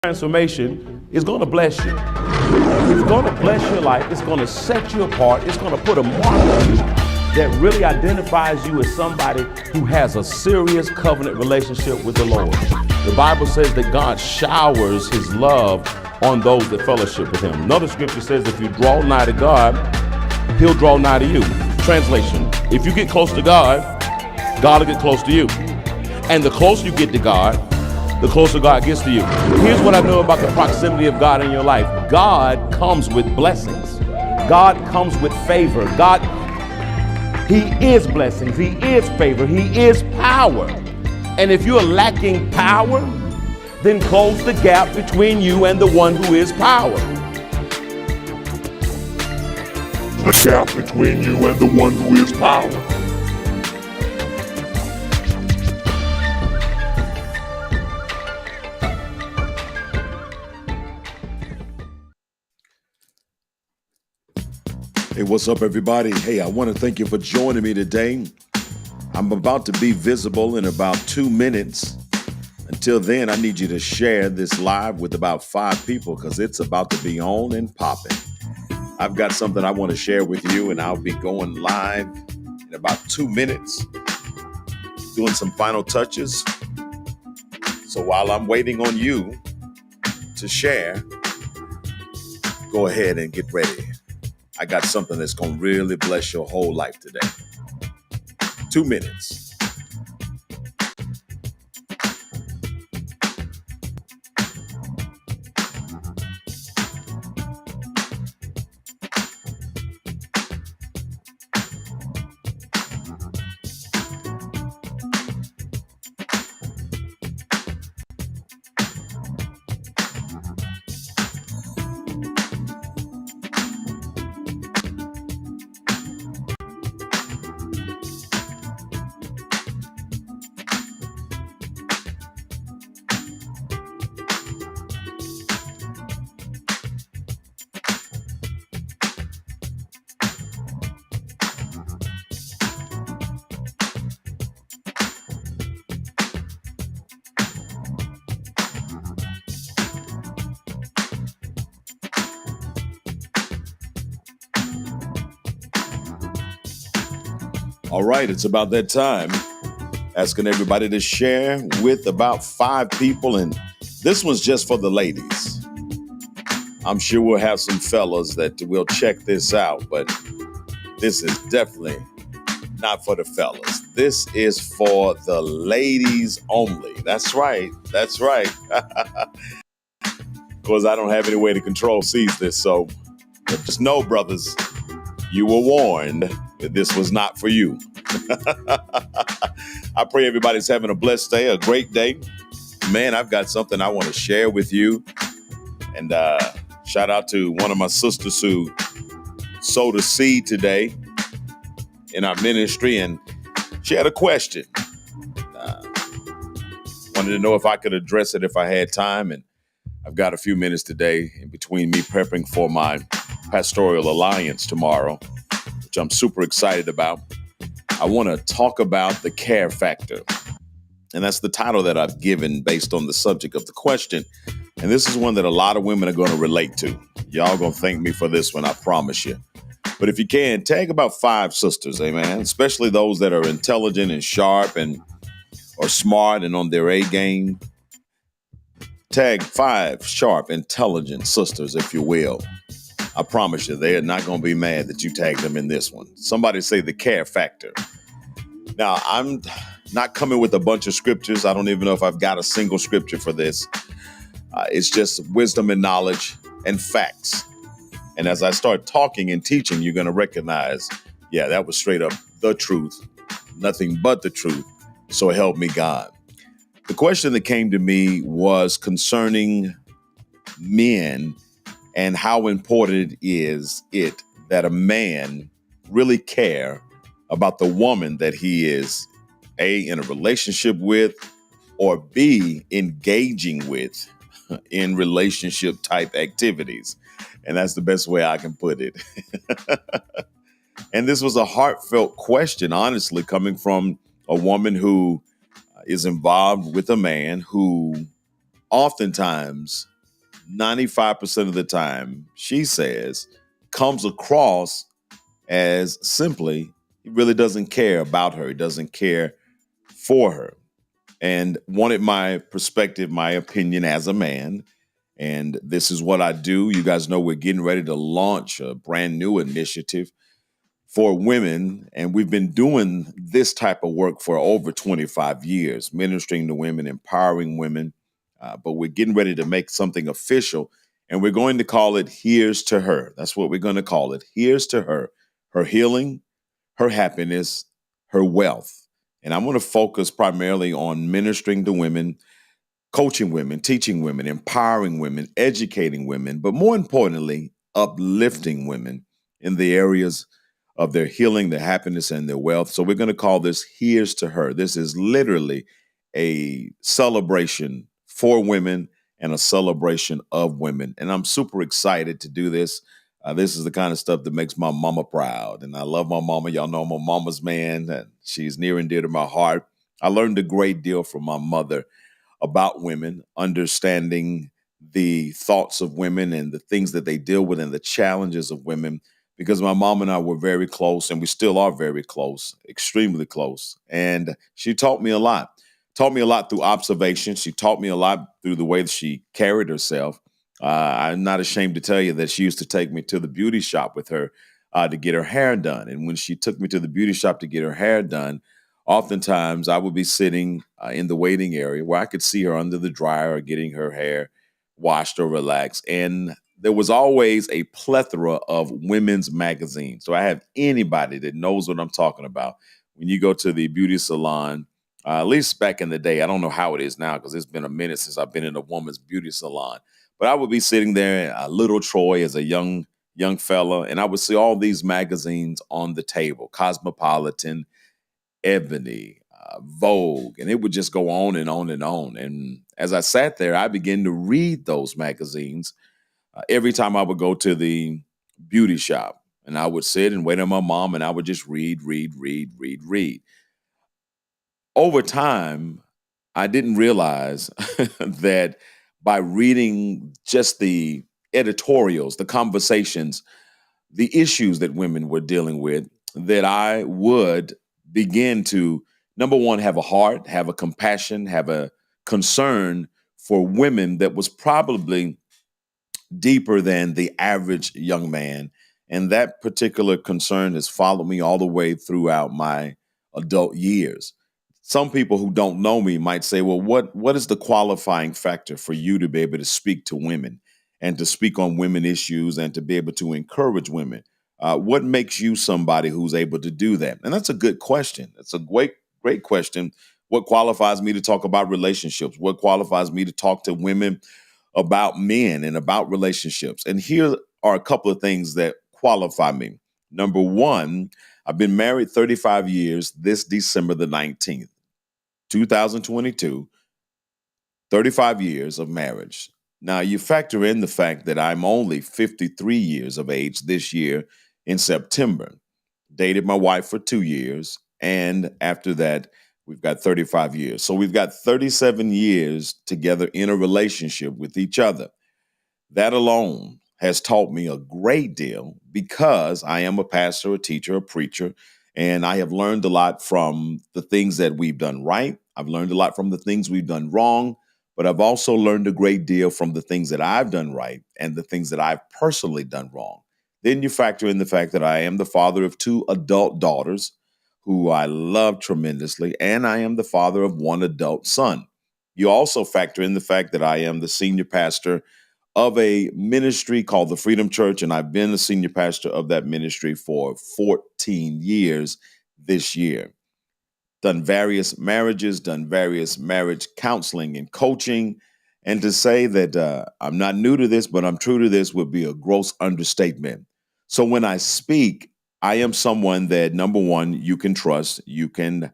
Transformation is going to bless you. It's going to bless your life. It's going to set you apart. It's going to put a mark on you that really identifies you as somebody who has a serious covenant relationship with the Lord. The Bible says that God showers his love on those that fellowship with him. Another scripture says if you draw nigh to God, he'll draw nigh to you. Translation: if you get close to God, God will get close to you. And the closer you get to God, the closer God gets to you. Here's what I know about the proximity of God in your life. God comes with blessings. God comes with favor. He is blessings. He is favor. He is power. And if you're lacking power, then close the gap between you and the one who is power. The gap between you and the one who is power. Hey, what's up, everybody? Hey, I want to thank you for joining me today. I'm about to be visible in about 2 minutes. Until then, I need you to share this live with about 5 people because it's about to be on and popping. I've got something I want to share with you, and I'll be going live in about 2 minutes, doing some final touches. So while I'm waiting on you to share, go ahead and get ready. I got something that's going to really bless your whole life today. 2 minutes. All right, it's about that time. Asking everybody to share with about 5 people, and this one's just for the ladies. I'm sure we'll have some fellas that will check this out, but this is definitely not for the fellas. This is for the ladies only. That's right. That's right. Of course, I don't have any way to control sees this, so just know, brothers, you were warned that this was not for you. I pray everybody's having a blessed day, a great day. Man, I've got something I want to share with you. And shout out to one of my sisters who sowed a seed today in our ministry. And she had a question. Wanted to know if I could address it if I had time. And I've got a few minutes today in between me prepping for my pastoral alliance tomorrow, which I'm super excited about. I want to talk about the care factor. And that's the title that I've given based on the subject of the question. And this is one that a lot of women are going to relate to. Y'all going to thank me for this one, I promise you. But if you can, tag about 5 sisters, amen, especially those that are intelligent and sharp and or smart and on their A game. Tag 5 sharp, intelligent sisters, if you will. I promise you, they are not going to be mad that you tagged them in this one. Somebody say the care factor. Now, I'm not coming with a bunch of scriptures. I don't even know if I've got a single scripture for this. It's just wisdom and knowledge and facts. And as I start talking and teaching, you're going to recognize, yeah, that was straight up the truth, nothing but the truth. So help me God. The question that came to me was concerning men and how important is it that a man really care about the woman that he is, A, in a relationship with, or B, engaging with in relationship type activities. And that's the best way I can put it. And this was a heartfelt question, honestly, coming from a woman who is involved with a man who oftentimes 95% of the time, she says, comes across as simply he really doesn't care about her. He doesn't care for her. And wanted my perspective, my opinion as a man. And this is what I do. You guys know we're getting ready to launch a brand new initiative for women. And we've been doing this type of work for over 25 years, ministering to women, empowering women. But we're getting ready to make something official. And we're going to call it Here's to Her. That's what we're going to call it. Here's to her. Her healing, her happiness, her wealth. And I'm going to focus primarily on ministering to women, coaching women, teaching women, empowering women, educating women, but more importantly, uplifting women in the areas of their healing, their happiness, and their wealth. So we're going to call this Here's to Her. This is literally a celebration for women and a celebration of women. And I'm super excited to do this. This is the kind of stuff that makes my mama proud. And I love my mama. Y'all know I'm a mama's man, and she's near and dear to my heart. I learned a great deal from my mother about women, understanding the thoughts of women and the things that they deal with and the challenges of women, because my mom and I were very close, and we still are very close, extremely close. And she taught me a lot. Taught me a lot through observation. She taught me a lot through the way that she carried herself. I'm not ashamed to tell you that she used to take me to the beauty shop with her to get her hair done. And when she took me to the beauty shop to get her hair done, oftentimes I would be sitting in the waiting area where I could see her under the dryer or getting her hair washed or relaxed. And there was always a plethora of women's magazines. So I have anybody that knows what I'm talking about. When you go to the beauty salon, at least back in the day, I don't know how it is now because it's been a minute since I've been in a woman's beauty salon. But I would be sitting there, little Troy as a young fella, and I would see all these magazines on the table: Cosmopolitan, Ebony, Vogue, and it would just go on and on and on. And as I sat there, I began to read those magazines every time I would go to the beauty shop. And I would sit and wait on my mom, and I would just read, read, read, read, read. Over time, I didn't realize that by reading just the editorials, the conversations, the issues that women were dealing with, that I would begin to, number one, have a heart, have a compassion, have a concern for women that was probably deeper than the average young man. And that particular concern has followed me all the way throughout my adult years. Some people who don't know me might say, well, what is the qualifying factor for you to be able to speak to women and to speak on women issues and to be able to encourage women? What makes you somebody who's able to do that? And that's a good question. It's a great question. What qualifies me to talk about relationships? What qualifies me to talk to women about men and about relationships? And here are a couple of things that qualify me. Number one, I've been married 35 years this December the 19th, 2022, 35 years of marriage. Now, you factor in the fact that I'm only 53 years of age this year in September. Dated my wife for 2 years, and after that, we've got 35 years. So we've got 37 years together in a relationship with each other. That alone has taught me a great deal because I am a pastor, a teacher, a preacher, and I have learned a lot from the things that we've done right. I've learned a lot from the things we've done wrong, but I've also learned a great deal from the things that I've done right and the things that I've personally done wrong. Then you factor in the fact that I am the father of 2 adult daughters who I love tremendously, and I am the father of 1 adult son. You also factor in the fact that I am the senior pastor of a ministry called the Freedom Church, and I've been the senior pastor of that ministry for 14 years this year. Done various marriages, done various marriage counseling and coaching. And to say that I'm not new to this, but I'm true to this would be a gross understatement. So when I speak, I am someone that, number one, you can trust. You can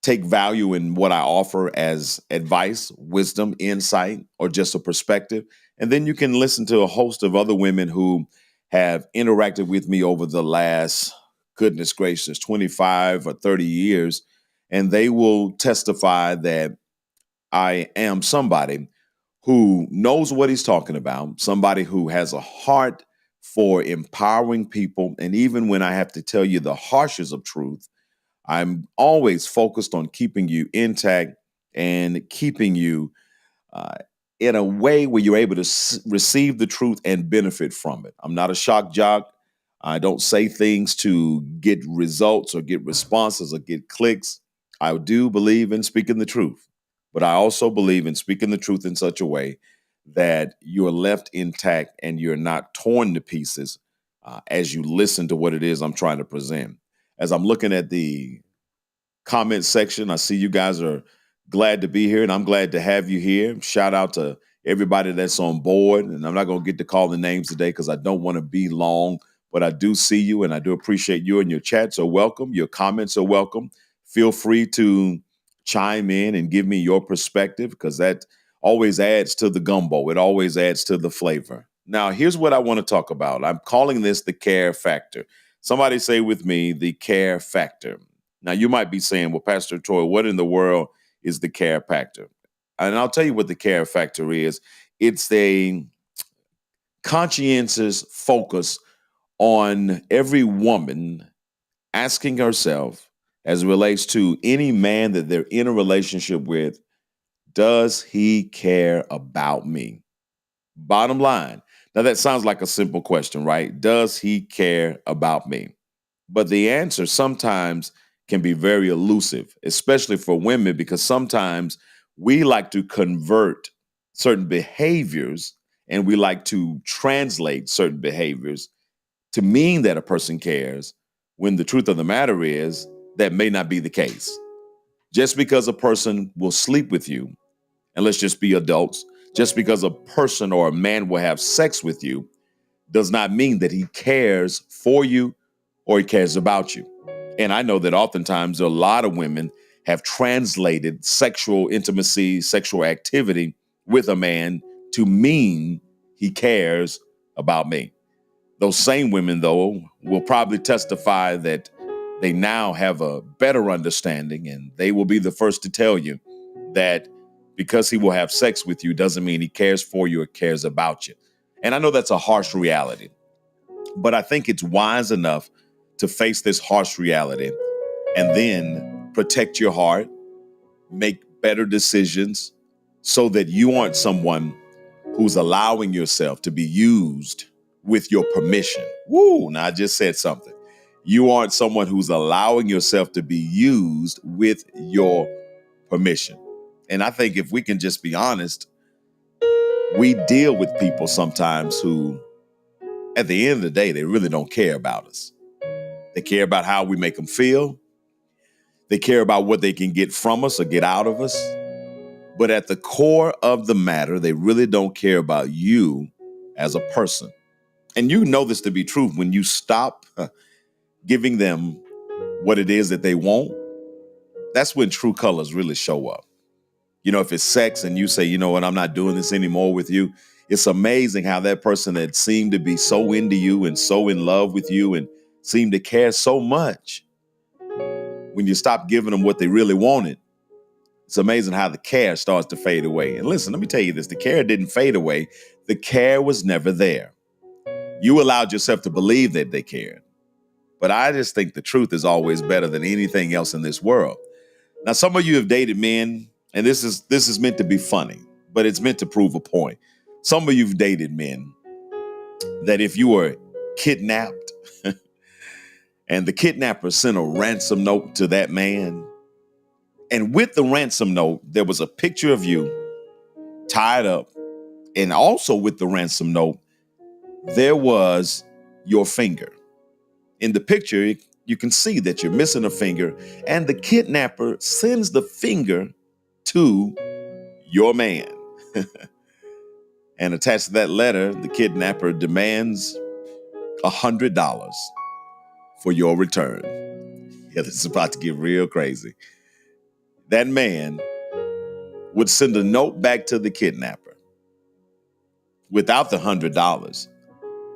take value in what I offer as advice, wisdom, insight, or just a perspective. And then you can listen to a host of other women who have interacted with me over the last, goodness gracious, 25 or 30 years. And they will testify that I am somebody who knows what he's talking about, somebody who has a heart for empowering people. And even when I have to tell you the harshest of truth, I'm always focused on keeping you intact and keeping you uh, in a way where you're able to receive the truth and benefit from it. I'm not a shock jock. I don't say things to get results or get responses or get clicks. I do believe in speaking the truth, but I also believe in speaking the truth in such a way that you're left intact and you're not torn to pieces as you listen to what it is I'm trying to present. As I'm looking at the comment section, I see you guys are glad to be here, and I'm glad to have you here. Shout out to everybody that's on board. And I'm not going to get to call the names today because I don't want to be long, but I do see you and I do appreciate you, and your chats are welcome. Your comments are welcome. Feel free to chime in and give me your perspective because that always adds to the gumbo. It always adds to the flavor. Now, here's what I want to talk about. I'm calling this the care factor. Somebody say with me, the care factor. Now, you might be saying, well, Pastor Troy, what in the world is the care factor? And I'll tell you what the care factor is. It's a conscientious focus on every woman asking herself, as it relates to any man that they're in a relationship with, does he care about me? Bottom line. Now, that sounds like a simple question, right? Does he care about me? But the answer sometimes can be very elusive, especially for women, because sometimes we like to convert certain behaviors and we like to translate certain behaviors to mean that a person cares, when the truth of the matter is that may not be the case. Just because a person will sleep with you, and let's just be adults, just because a person or a man will have sex with you does not mean that he cares for you or he cares about you. And I know that oftentimes a lot of women have translated sexual intimacy, sexual activity with a man to mean he cares about me. Those same women, though, will probably testify that they now have a better understanding, and they will be the first to tell you that because he will have sex with you doesn't mean he cares for you or cares about you. And I know that's a harsh reality, but I think it's wise enough to face this harsh reality and then protect your heart, make better decisions so that you aren't someone who's allowing yourself to be used with your permission. Woo, now I just said something. You aren't someone who's allowing yourself to be used with your permission. And I think if we can just be honest, we deal with people sometimes who, at the end of the day, they really don't care about us. They care about how we make them feel. They care about what they can get from us or get out of us. But at the core of the matter, they really don't care about you as a person. And you know this to be true when you stop giving them what it is that they want. That's when true colors really show up. You know, if it's sex and you say, you know what, I'm not doing this anymore with you, it's amazing how that person that seemed to be so into you and so in love with you and seemed to care so much, when you stop giving them what they really wanted, it's amazing how the care starts to fade away. And listen, let me tell you this, the care didn't fade away. The care was never there. You allowed yourself to believe that they cared. But I just think the truth is always better than anything else in this world. Now, some of you have dated men, and this is meant to be funny, but it's meant to prove a point. Some of you've dated men that if you were kidnapped and the kidnapper sent a ransom note to that man, and with the ransom note, there was a picture of you tied up, and also with the ransom note, there was your finger. In the picture, you can see that you're missing a finger, and the kidnapper sends the finger to your man. And attached to that letter, the kidnapper demands $100 for your return. Yeah, this is about to get real crazy. That man would send a note back to the kidnapper without the $100.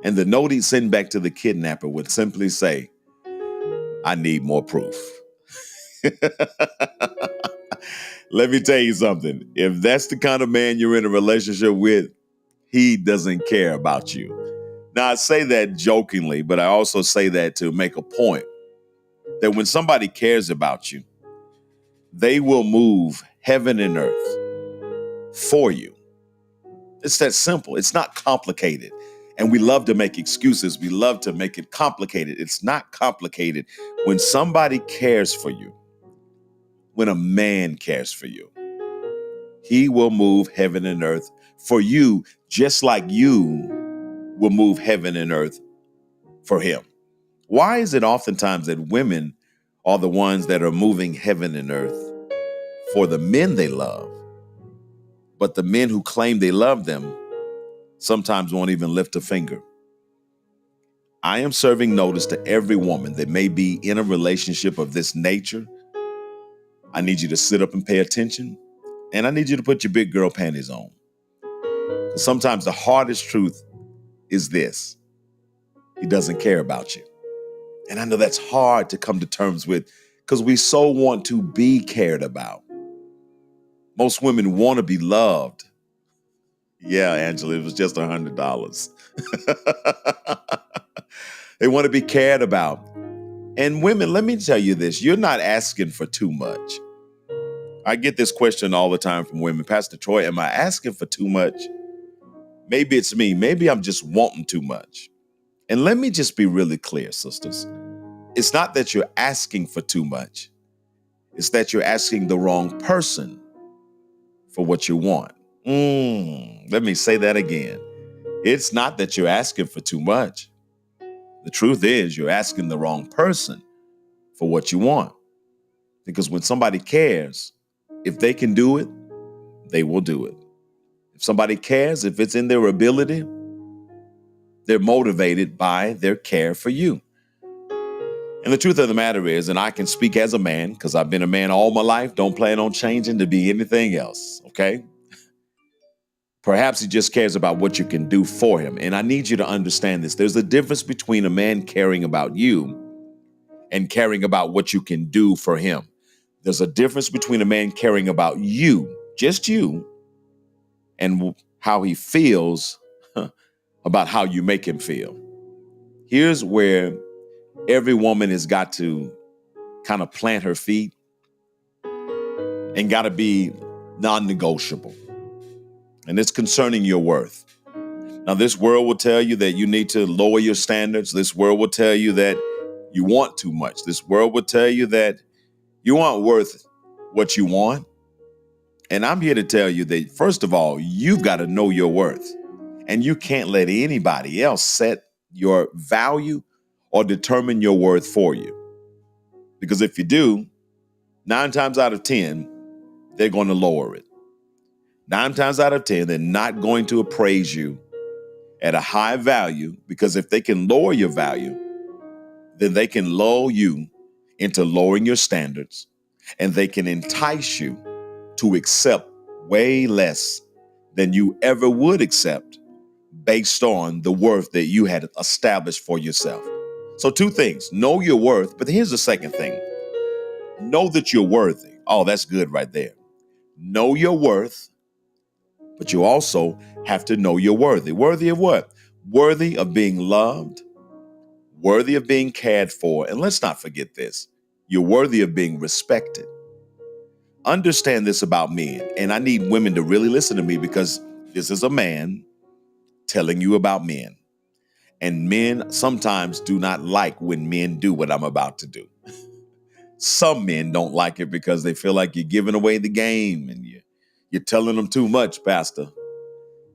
And the note he'd send back to the kidnapper would simply say, I need more proof. Let me tell you something. If that's the kind of man you're in a relationship with, he doesn't care about you. Now, I say that jokingly, but I also say that to make a point that when somebody cares about you, they will move heaven and earth for you. It's that simple. It's not complicated. And we love to make excuses. We love to make it complicated. It's not complicated. When somebody cares for you, when a man cares for you, he will move heaven and earth for you, just like you will move heaven and earth for him. Why is it oftentimes that women are the ones that are moving heaven and earth for the men they love, but the men who claim they love them sometimes won't even lift a finger? I am serving notice to every woman that may be in a relationship of this nature. I need you to sit up and pay attention, and I need you to put your big girl panties on. Sometimes the hardest truth is this: he doesn't care about you. And I know that's hard to come to terms with because we so want to be cared about. Most women want to be loved. Yeah, Angela, it was just $100. They want to be cared about. And women, let me tell you this, you're not asking for too much. I get this question all the time from women. Pastor Troy, am I asking for too much? Maybe it's me. Maybe I'm just wanting too much. And let me just be really clear, sisters. It's not that you're asking for too much. It's that you're asking the wrong person for what you want. Let me say that again. It's not that you're asking for too much. The truth is you're asking the wrong person for what you want. Because when somebody cares, if they can do it, they will do it. If somebody cares, if it's in their ability, they're motivated by their care for you. And the truth of the matter is, and I can speak as a man because I've been a man all my life, don't plan on changing to be anything else, okay? Perhaps he just cares about what you can do for him. And I need you to understand this. There's a difference between a man caring about you and caring about what you can do for him. There's a difference between a man caring about you, just you, and how he feels about how you make him feel. Here's where every woman has got to kind of plant her feet and got to be non-negotiable. And it's concerning your worth. Now, this world will tell you that you need to lower your standards. This world will tell you that you want too much. This world will tell you that you aren't worth what you want. And I'm here to tell you that, first of all, you've got to know your worth. And you can't let anybody else set your value or determine your worth for you. Because if you do, 9 times out of 10, they're going to lower it. 9 times out of 10, they're not going to appraise you at a high value, because if they can lower your value, then they can lull you into lowering your standards, and they can entice you to accept way less than you ever would accept based on the worth that you had established for yourself. So 2 things: know your worth, but here's the second thing: know that you're worthy. Oh, that's good right there. Know your worth, but you also have to know you're worthy. Worthy of what? Worthy of being loved, worthy of being cared for. And let's not forget this: you're worthy of being respected. Understand this about men, and I need women to really listen to me, because this is a man telling you about men. And men sometimes do not like when men do what I'm about to do. Some men don't like it because they feel like you're giving away the game and you're telling them too much, Pastor.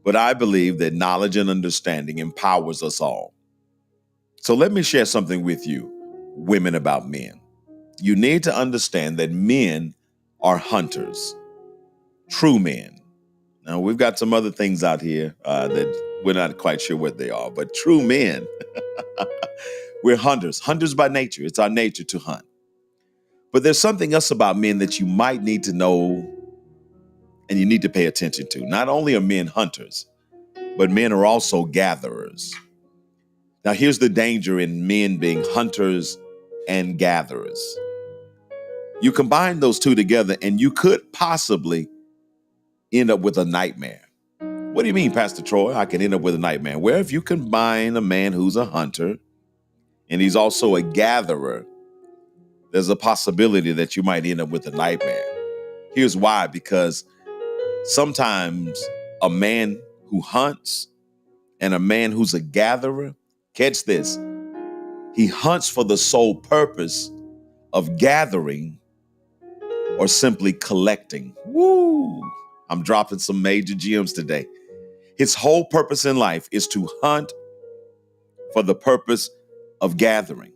But I believe that knowledge and understanding empowers us all. So let me share something with you, women, about men. You need to understand that men are hunters, true men. Now, we've got some other things out here that we're not quite sure what they are, but true men, we're hunters by nature. It's our nature to hunt. But there's something else about men that you might need to know and you need to pay attention to. Not only are men hunters, but men are also gatherers. Now, here's the danger in men being hunters and gatherers. You combine those two together and you could possibly end up with a nightmare. What do you mean, Pastor Troy? I can end up with a nightmare. Well, if you combine a man who's a hunter and he's also a gatherer, there's a possibility that you might end up with a nightmare. Here's why: because sometimes a man who hunts and a man who's a gatherer, catch this, he hunts for the sole purpose of gathering or simply collecting. Woo! I'm dropping some major gems today. His whole purpose in life is to hunt for the purpose of gathering,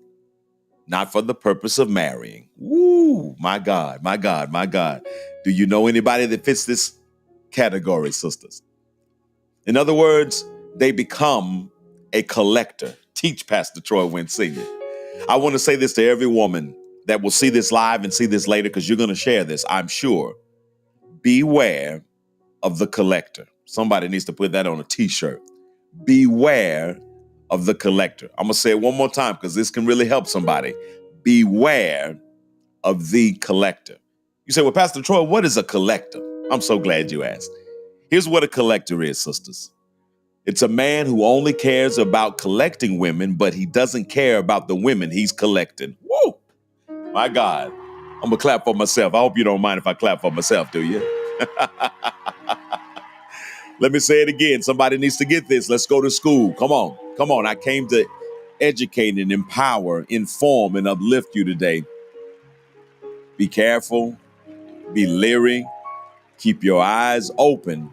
not for the purpose of marrying. Woo! My God, my God, my God. Do you know anybody that fits this category, sisters? In other words, they become a collector. Teach Pastor Troy Wynn Sr. I want to say this to every woman that will see this live and see this later, because you're going to share this, I'm sure. Beware of the collector. Somebody needs to put that on a t-shirt. Beware of the collector. I'm going to say it one more time because this can really help somebody. Beware of the collector. You say, well, Pastor Troy, what is a collector? I'm so glad you asked. Here's what a collector is, sisters. It's a man who only cares about collecting women, but he doesn't care about the women he's collecting. Woo! My God. I'm going to clap for myself. I hope you don't mind if I clap for myself, do you? Let me say it again. Somebody needs to get this. Let's go to school. Come on. Come on. I came to educate and empower, inform, and uplift you today. Be careful. Be leery. Keep your eyes open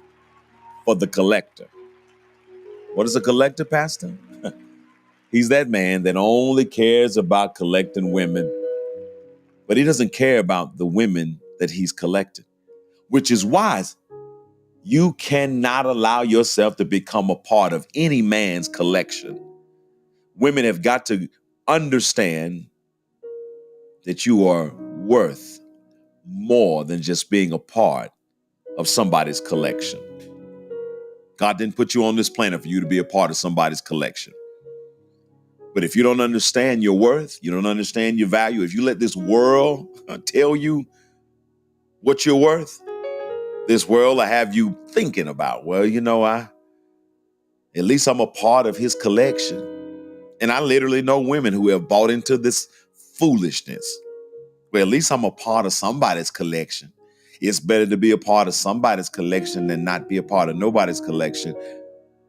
for the collector. What is a collector, Pastor? He's that man that only cares about collecting women, but he doesn't care about the women that he's collected, which is wise. You cannot allow yourself to become a part of any man's collection. Women have got to understand that you are worth more than just being a part of somebody's collection. God didn't put you on this planet for you to be a part of somebody's collection. But if you don't understand your worth, you don't understand your value, if you let this world tell you what you're worth, this world will have you thinking about, well, you know, at least I'm a part of his collection. And I literally know women who have bought into this foolishness. Well, at least I'm a part of somebody's collection. It's better to be a part of somebody's collection than not be a part of nobody's collection.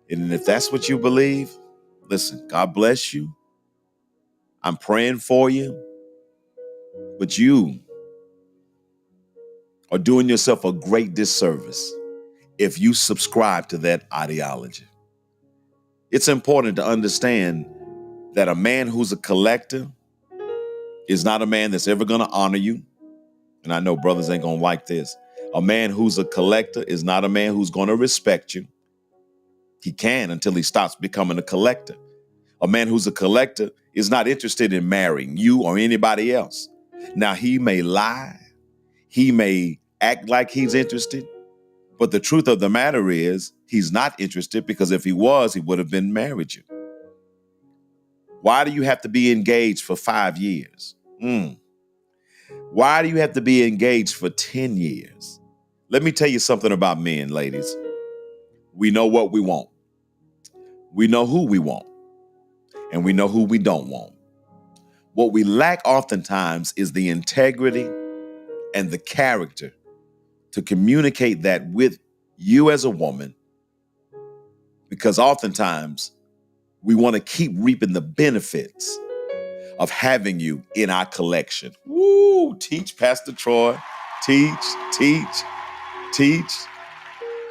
And if that's what you believe, listen, God bless you. I'm praying for you. But you are doing yourself a great disservice if you subscribe to that ideology. It's important to understand that a man who's a collector is not a man that's ever going to honor you. And I know brothers ain't going to like this. A man who's a collector is not a man who's going to respect you. He can until he stops becoming a collector. A man who's a collector is not interested in marrying you or anybody else. Now, he may lie. He may act like he's interested. But the truth of the matter is he's not interested, because if he was, he would have been married you. Why do you have to be engaged for 5 years? Why do you have to be engaged for 10 years? Let me tell you something about men, ladies. We know what we want. We know who we want. And we know who we don't want. What we lack oftentimes is the integrity and the character to communicate that with you as a woman, because oftentimes we want to keep reaping the benefits of having you in our collection. Woo! Teach, Pastor Troy. Teach.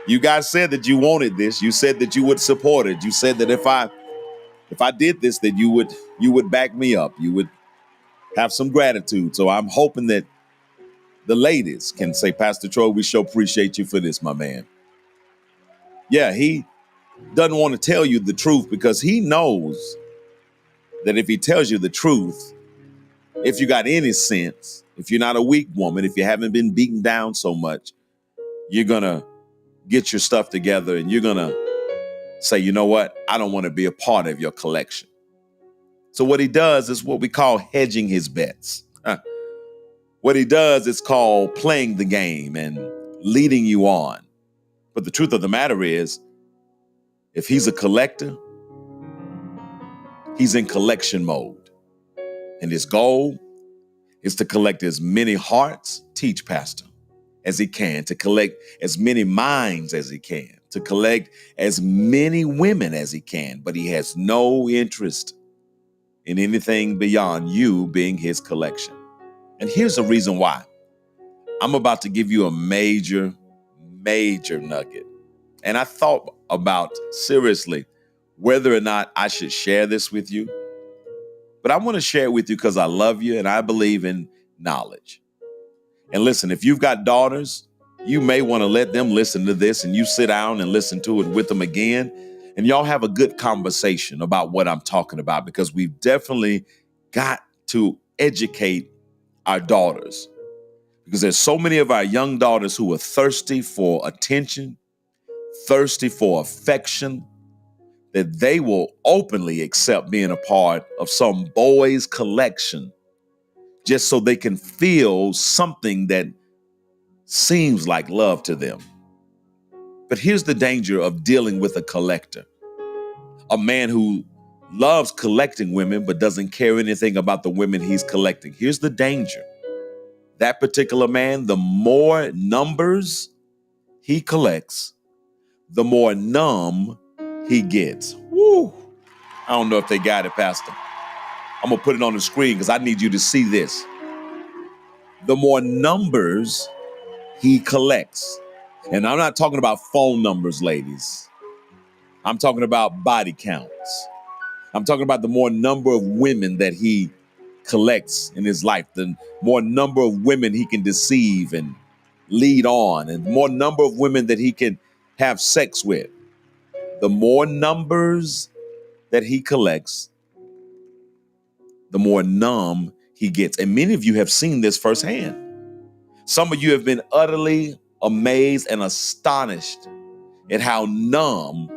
You guys said that you wanted this. You said that you would support it. You said that if I did this, that you would back me up. You would have some gratitude. So I'm hoping that the ladies can say, Pastor Troy, we sure appreciate you for this, my man. Yeah, he doesn't want to tell you the truth because he knows that if he tells you the truth, if you got any sense, if you're not a weak woman, if you haven't been beaten down so much, you're going to get your stuff together and you're going to say, you know what? I don't want to be a part of your collection. So what he does is what we call hedging his bets. What he does is called playing the game and leading you on. But the truth of the matter is, if he's a collector, he's in collection mode. And his goal is to collect as many hearts, teach pastor, as he can, to collect as many minds as he can, to collect as many women as he can. But he has no interest in anything beyond you being his collection. And here's the reason why. I'm about to give you a major nugget. And I thought about seriously whether or not I should share this with you. But I want to share it with you because I love you and I believe in knowledge. And listen, if you've got daughters, you may want to let them listen to this and you sit down and listen to it with them again. And y'all have a good conversation about what I'm talking about, because we've definitely got to educate our daughters. Because there's so many of our young daughters who are thirsty for attention, thirsty for affection, that they will openly accept being a part of some boy's collection just so they can feel something that seems like love to them. But here's the danger of dealing with a collector, a man who loves collecting women but doesn't care anything about the women he's collecting. Here's the danger. That particular man, the more numbers he collects, the more numb he gets. Woo! I don't know if they got it, Pastor. I'm going to put it on the screen because I need you to see this. The more numbers he collects, and I'm not talking about phone numbers, ladies. I'm talking about body counts. I'm talking about the more number of women that he collects in his life, the more number of women he can deceive and lead on, and more number of women that he can have sex with. The more numbers that he collects, the more numb he gets. And many of you have seen this firsthand. Some of you have been utterly amazed and astonished at how numb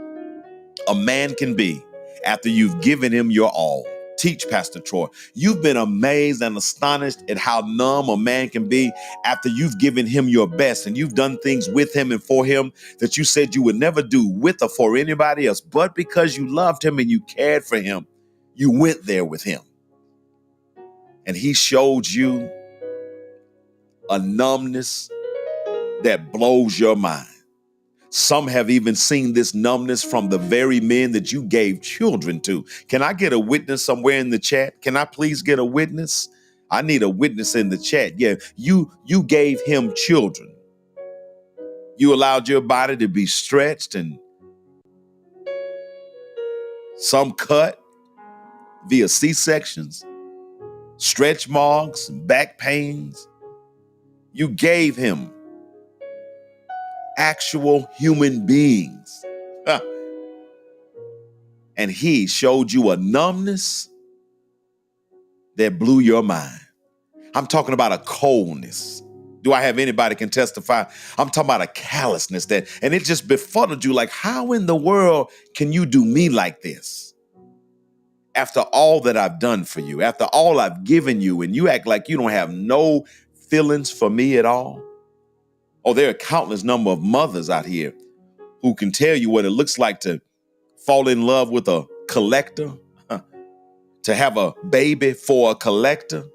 a man can be after you've given him your all. Teach, Pastor Troy. You've been amazed and astonished at how numb a man can be after you've given him your best and you've done things with him and for him that you said you would never do with or for anybody else. But because you loved him and you cared for him, you went there with him. And he showed you a numbness that blows your mind. Some have even seen this numbness from the very men that you gave children to. Can I get a witness somewhere in the chat? Can I please get a witness? I need a witness in the chat. Yeah, you gave him children. You allowed your body to be stretched and some cut via C-sections, stretch marks, back pains. You gave him actual human beings. And he showed you a numbness that blew your mind. I'm talking about a coldness. Do I have anybody can testify? I'm talking about a callousness and it just befuddled you. Like, how in the world can you do me like this? After all that I've done for you, after all I've given you, and you act like you don't have no feelings for me at all? Oh, there are countless number of mothers out here who can tell you what it looks like to fall in love with a collector, to have a baby for a collector.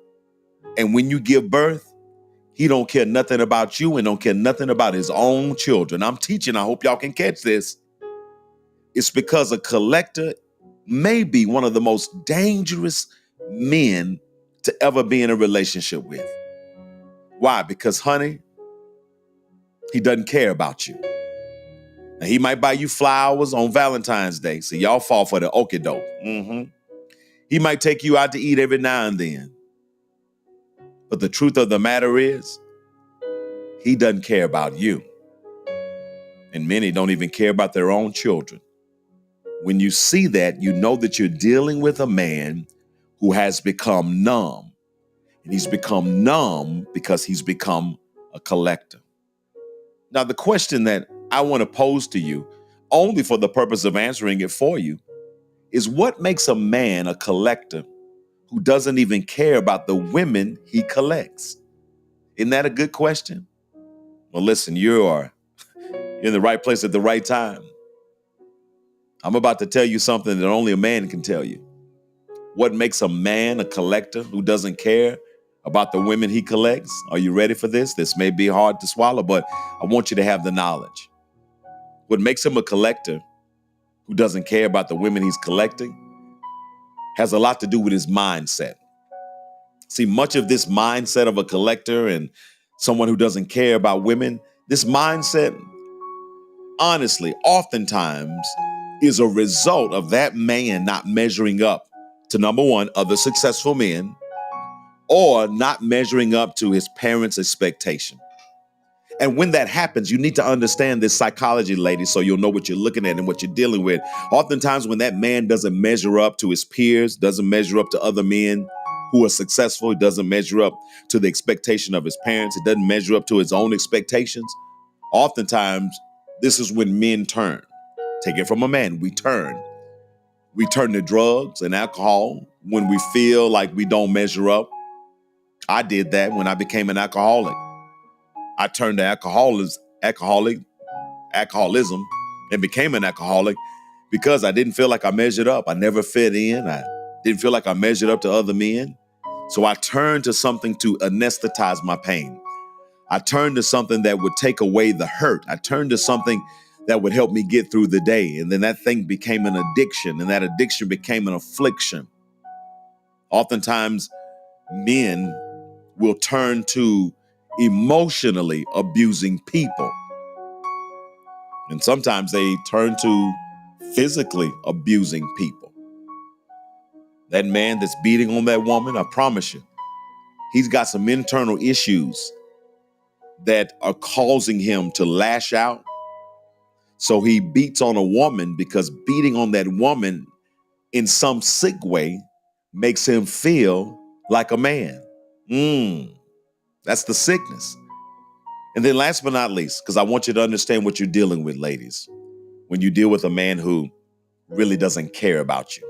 And when you give birth, he don't care nothing about you and don't care nothing about his own children. I'm teaching. I hope y'all can catch this. It's because a collector may be one of the most dangerous men to ever be in a relationship with. Why? Because, honey, he doesn't care about you. Now, he might buy you flowers on Valentine's Day, so y'all fall for the okie doke. He might take you out to eat every now and then. But the truth of the matter is, he doesn't care about you. And many don't even care about their own children. When you see that, you know that you're dealing with a man who has become numb. And he's become numb because he's become a collector. Now, the question that I want to pose to you, only for the purpose of answering it for you, is what makes a man a collector who doesn't even care about the women he collects? Isn't that a good question? Well, listen, you're in the right place at the right time. I'm about to tell you something that only a man can tell you. What makes a man a collector who doesn't care about the women he collects? Are you ready for this? This may be hard to swallow, but I want you to have the knowledge. What makes him a collector who doesn't care about the women he's collecting has a lot to do with his mindset. See, much of this mindset of a collector and someone who doesn't care about women, this mindset, honestly, oftentimes is a result of that man not measuring up to, number one, other successful men, or not measuring up to his parents' expectation. And when that happens, you need to understand this psychology, ladies, so you'll know what you're looking at and what you're dealing with. Oftentimes, when that man doesn't measure up to his peers, doesn't measure up to other men who are successful, it doesn't measure up to the expectation of his parents, it doesn't measure up to his own expectations, oftentimes, this is when men turn. Take it from a man, we turn. We turn to drugs and alcohol when we feel like we don't measure up. I did that when I became an alcoholic. I turned to alcoholism and became an alcoholic because I didn't feel like I measured up. I never fit in. I didn't feel like I measured up to other men. So I turned to something to anesthetize my pain. I turned to something that would take away the hurt. I turned to something that would help me get through the day. And then that thing became an addiction, and that addiction became an affliction. Oftentimes, men will turn to emotionally abusing people. And sometimes they turn to physically abusing people. That man that's beating on that woman, I promise you, he's got some internal issues that are causing him to lash out. So he beats on a woman because beating on that woman in some sick way makes him feel like a man. That's the sickness. And then last but not least, because I want you to understand what you're dealing with, ladies, when you deal with a man who really doesn't care about you.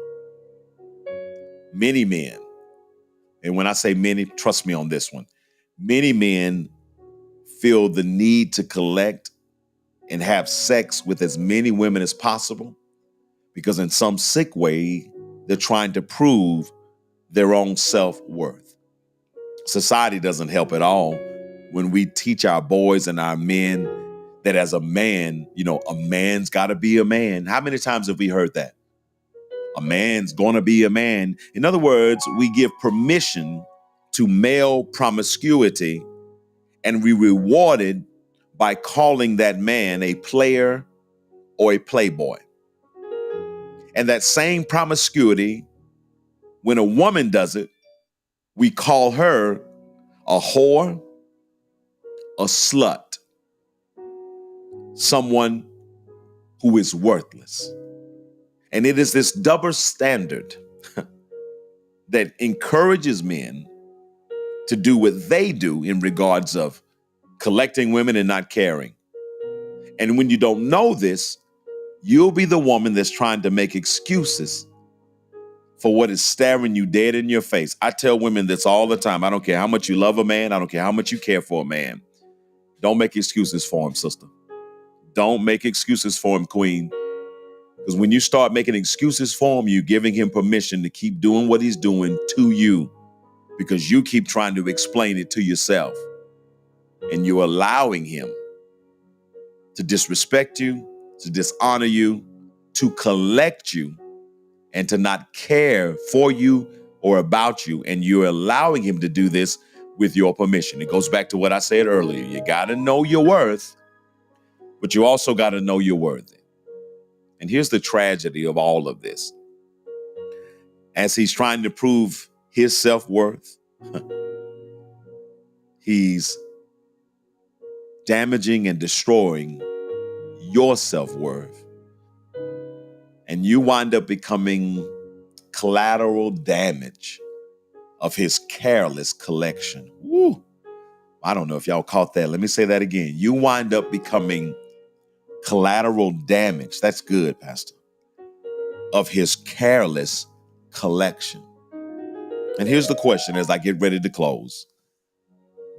Many men, and when I say many, trust me on this one, many men feel the need to collect and have sex with as many women as possible because in some sick way, they're trying to prove their own self-worth. Society doesn't help at all when we teach our boys and our men that as a man, a man's got to be a man. How many times have we heard that? A man's going to be a man. In other words, we give permission to male promiscuity and we reward it by calling that man a player or a playboy. And that same promiscuity, when a woman does it, we call her a whore, a slut, someone who is worthless. And it is this double standard that encourages men to do what they do in regards of collecting women and not caring. And when you don't know this, you'll be the woman that's trying to make excuses for what is staring you dead in your face. I tell women this all the time. I don't care how much you love a man. I don't care how much you care for a man. Don't make excuses for him, sister. Don't make excuses for him, queen. Because when you start making excuses for him, you're giving him permission to keep doing what he's doing to you because you keep trying to explain it to yourself. And you're allowing him to disrespect you, to dishonor you, to collect you, and to not care for you or about you. And you're allowing him to do this with your permission. It goes back to what I said earlier. You got to know your worth, but you also got to know you're worthy. And here's the tragedy of all of this. As he's trying to prove his self-worth, he's damaging and destroying your self-worth. And you wind up becoming collateral damage of his careless collection. Woo. I don't know if y'all caught that. Let me say that again. You wind up becoming collateral damage. That's good, Pastor. Of his careless collection. And here's the question as I get ready to close.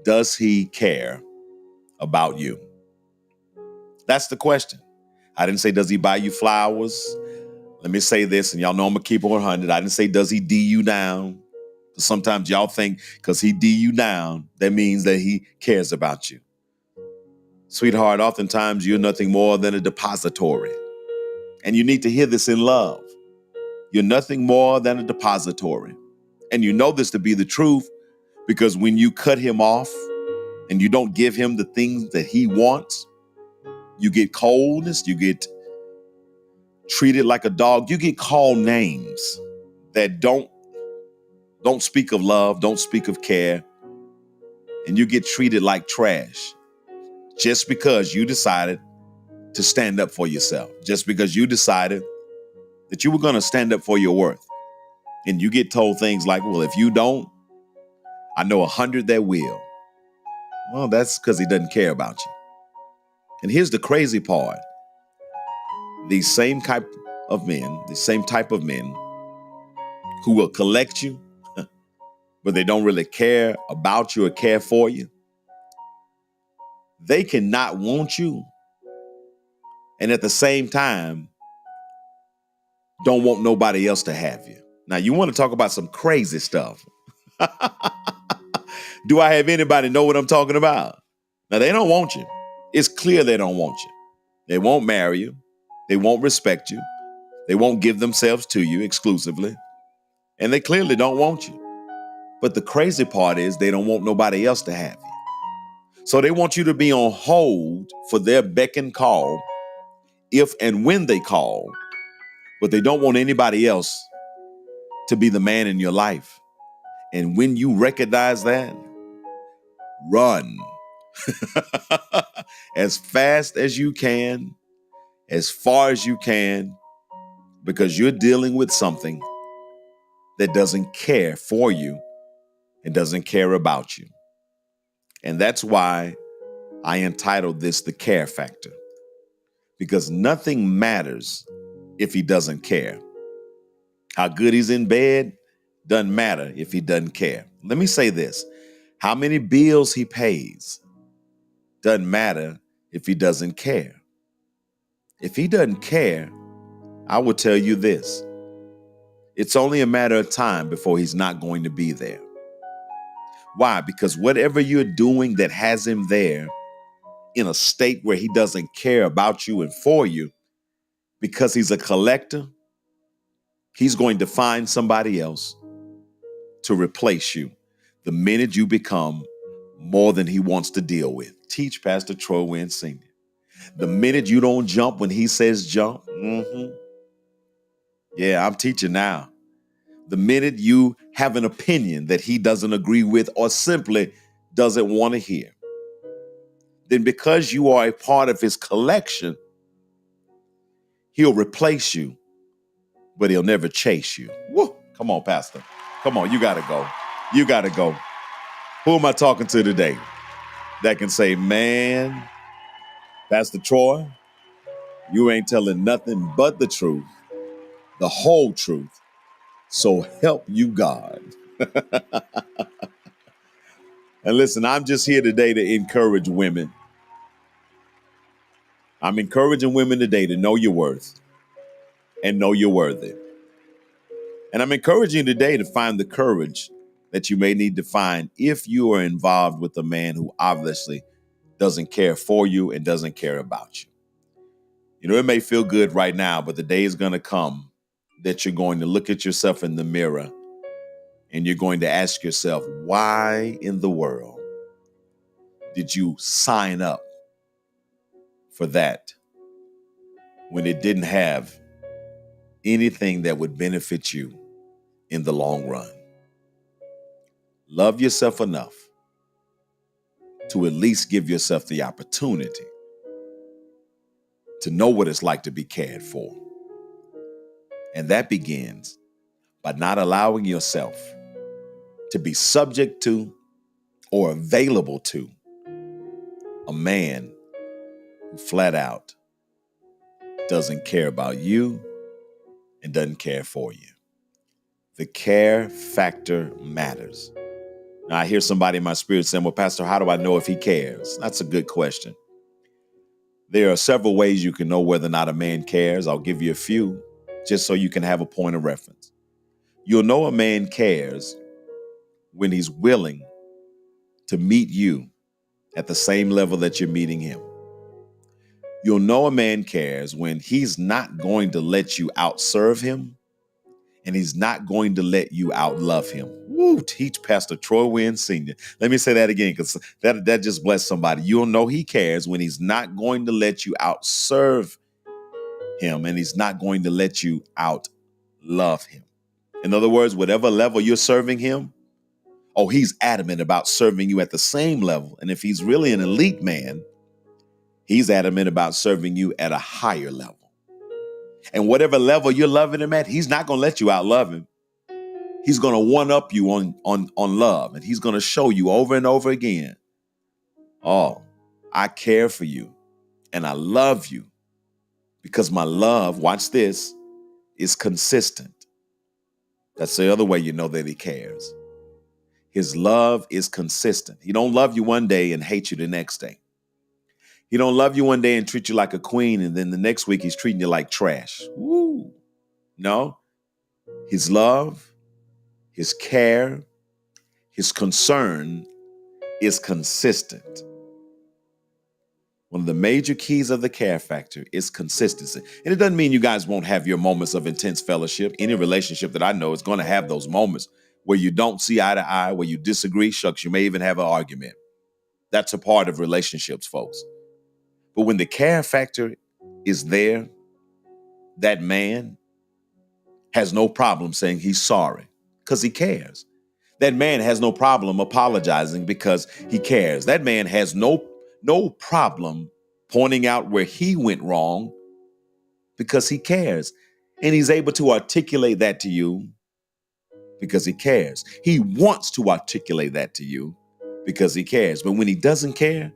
Does he care about you? That's the question. I didn't say, does he buy you flowers? Let me say this, and y'all know I'm going to keep it 100. I didn't say, does he D you down? Sometimes y'all think because he D you down, that means that he cares about you. Sweetheart, oftentimes you're nothing more than a depository. And you need to hear this in love. You're nothing more than a depository. And you know this to be the truth because when you cut him off and you don't give him the things that he wants, you get coldness, you get treated like a dog, you get called names that don't speak of love, don't speak of care, and you get treated like trash just because you decided to stand up for yourself, just because you decided that you were going to stand up for your worth. And you get told things like, well, if you don't, I know 100 that will. Well, that's because he doesn't care about you. And here's the crazy part. These same type of men who will collect you, but they don't really care about you or care for you, they cannot want you. And at the same time, don't want nobody else to have you. Now, you want to talk about some crazy stuff. Do I have anybody know what I'm talking about? Now, they don't want you. It's clear they don't want you. They won't marry you. They won't respect you. They won't give themselves to you exclusively. And they clearly don't want you. But the crazy part is they don't want nobody else to have you. So they want you to be on hold for their beck and call if and when they call, but they don't want anybody else to be the man in your life. And when you recognize that, run as fast as you can, as far as you can, because you're dealing with something that doesn't care for you and doesn't care about you. And that's why I entitled this The Care Factor, because nothing matters if he doesn't care. How good he's in bed doesn't matter if he doesn't care. Let me say this. How many bills he pays doesn't matter if he doesn't care. If he doesn't care, I will tell you this. It's only a matter of time before he's not going to be there. Why? Because whatever you're doing that has him there in a state where he doesn't care about you and for you, because he's a collector, he's going to find somebody else to replace you the minute you become more than he wants to deal with. Teach Pastor Troy Wynn Sr. The minute you don't jump when he says jump, yeah, I'm teaching now. The minute you have an opinion that he doesn't agree with or simply doesn't want to hear, then because you are a part of his collection, he'll replace you, but he'll never chase you. Woo! Come on, Pastor. Come on, you got to go. You got to go. Who am I talking to today that can say, man, Pastor Troy, you ain't telling nothing but the truth, the whole truth. So help you God. And listen, I'm just here today to encourage women. I'm encouraging women today to know your worth and know you're worthy. And I'm encouraging you today to find the courage that you may need to find if you are involved with a man who obviously doesn't care for you and doesn't care about you. You know, it may feel good right now, but the day is going to come that you're going to look at yourself in the mirror and you're going to ask yourself, why in the world did you sign up for that when it didn't have anything that would benefit you in the long run? Love yourself enough to at least give yourself the opportunity to know what it's like to be cared for. And that begins by not allowing yourself to be subject to or available to a man who flat out doesn't care about you and doesn't care for you. The care factor matters. Now, I hear somebody in my spirit saying, well, Pastor, how do I know if he cares? That's a good question. There are several ways you can know whether or not a man cares. I'll give you a few just so you can have a point of reference. You'll know a man cares when he's willing to meet you at the same level that you're meeting him. You'll know a man cares when he's not going to let you outserve him and he's not going to let you outlove him. Woo, teach Pastor Troy Wynn Sr. Let me say that again because that just blessed somebody. You'll know he cares when he's not going to let you outserve him and he's not going to let you outlove him. In other words, whatever level you're serving him, he's adamant about serving you at the same level. And if he's really an elite man, he's adamant about serving you at a higher level. And whatever level you're loving him at, he's not going to let you outlove him. He's going to one-up you on love. And he's going to show you over and over again, oh, I care for you and I love you because my love, watch this, is consistent. That's the other way you know that he cares. His love is consistent. He don't love you one day and hate you the next day. He don't love you one day and treat you like a queen, and then the next week he's treating you like trash. Woo. No. His love, his care, his concern is consistent. One of the major keys of the care factor is consistency. And it doesn't mean you guys won't have your moments of intense fellowship. Any relationship that I know is going to have those moments where you don't see eye to eye, where you disagree. Shucks, you may even have an argument. That's a part of relationships, folks. But when the care factor is there, that man has no problem saying he's sorry because he cares. That man has no problem apologizing because he cares. That man has no problem pointing out where he went wrong because he cares. And he's able to articulate that to you because he cares. He wants to articulate that to you because he cares. But when he doesn't care,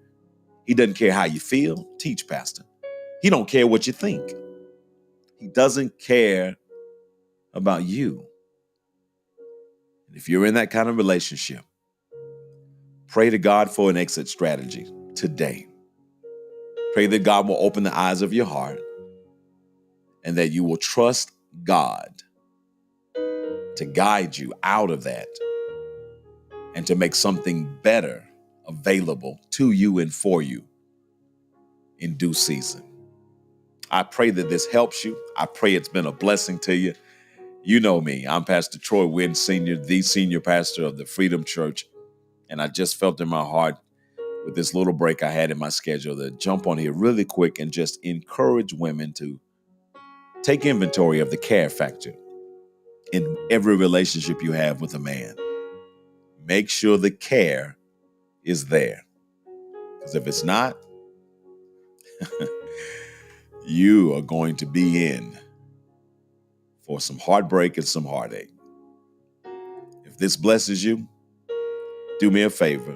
he doesn't care how you feel. Teach, Pastor. He don't care what you think. He doesn't care about you. And if you're in that kind of relationship, pray to God for an exit strategy today. Pray that God will open the eyes of your heart and that you will trust God to guide you out of that and to make something better available to you and for you in due season. I pray that this helps you. I pray it's been a blessing to you. You know me. I'm Pastor Troy Wynn Sr., the senior pastor of the Freedom Church. And I just felt in my heart with this little break I had in my schedule to jump on here really quick and just encourage women to take inventory of the care factor in every relationship you have with a man. Make sure the care is there. Because if it's not, you are going to be in for some heartbreak and some heartache. If this blesses you, do me a favor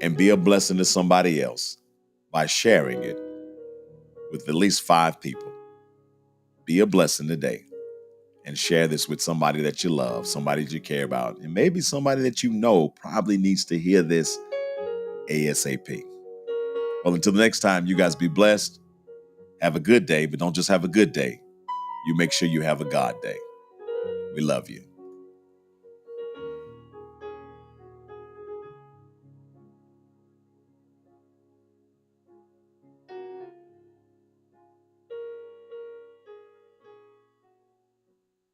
and be a blessing to somebody else by sharing it with at least 5 people. Be a blessing today and share this with somebody that you love, somebody that you care about, and maybe somebody that you know probably needs to hear this ASAP. Well, until the next time, you guys be blessed. Have a good day, but don't just have a good day. You make sure you have a God day. We love you.